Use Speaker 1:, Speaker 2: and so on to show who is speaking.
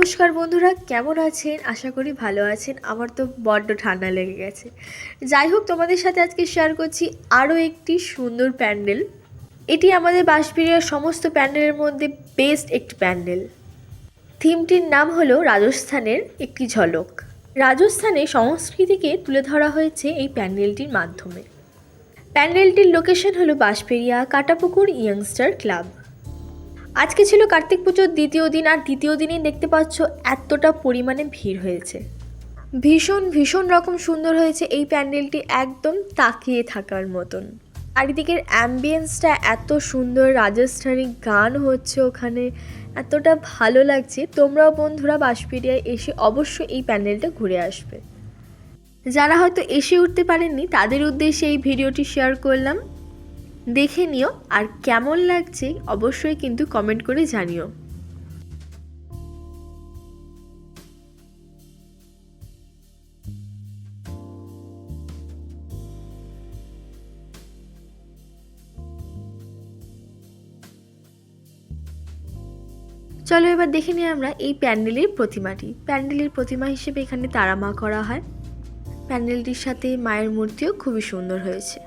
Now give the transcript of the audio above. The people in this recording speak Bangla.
Speaker 1: নমস্কার বন্ধুরা, কেমন আছেন? আশা করি ভালো আছেন। আমার তো বড্ড ঠান্ডা লেগে গেছে। যাই হোক, তোমাদের সাথে আজকে শেয়ার করছি আরও একটি সুন্দর প্যান্ডেল। এটি আমাদের বাঁশবেড়িয়ার সমস্ত প্যান্ডেলের মধ্যে বেস্ট একটি প্যান্ডেল। থিমটির নাম হলো রাজস্থানের একটি ঝলক। রাজস্থানের সংস্কৃতিকে তুলে ধরা হয়েছে এই প্যান্ডেলটির মাধ্যমে। প্যান্ডেলটির লোকেশন হলো বাঁশবেড়িয়া কাটাপুকুর ইয়ংস্টার ক্লাব। আজকে ছিল কার্তিক পুজোর দ্বিতীয় দিন, আর দ্বিতীয় দিনেই দেখতে পাচ্ছ এতটা পরিমাণে ভিড় হয়েছে। ভীষণ ভীষণ রকম সুন্দর হয়েছে এই প্যান্ডেলটি, একদম তাকিয়ে থাকার মতন। চারিদিকের অ্যাম্বিয়েন্সটা এত সুন্দর, রাজস্থানী গান হচ্ছে ওখানে, এতটা ভালো লাগছে। তোমরাও বন্ধুরা বাঁশবেড়িয়ায় এসে অবশ্যই এই প্যান্ডেলটা ঘুরে আসবে। যারা হয়তো এসে উঠতে পারেননি তাদের উদ্দেশ্যে এই ভিডিওটি শেয়ার করলাম। দেখে নিও, আর কেমন লাগছে অবশ্যই কিন্তু কমেন্ট করে জানিও। চলো এবার দেখে নিই আমরা এই প্যান্ডেলের প্রতিমাটি। প্যান্ডেলের প্রতিমা হিসেবে এখানে তারা মা করা হয়। প্যান্ডেলটির সাথে মায়ের মূর্তিও খুবই সুন্দর হয়েছে।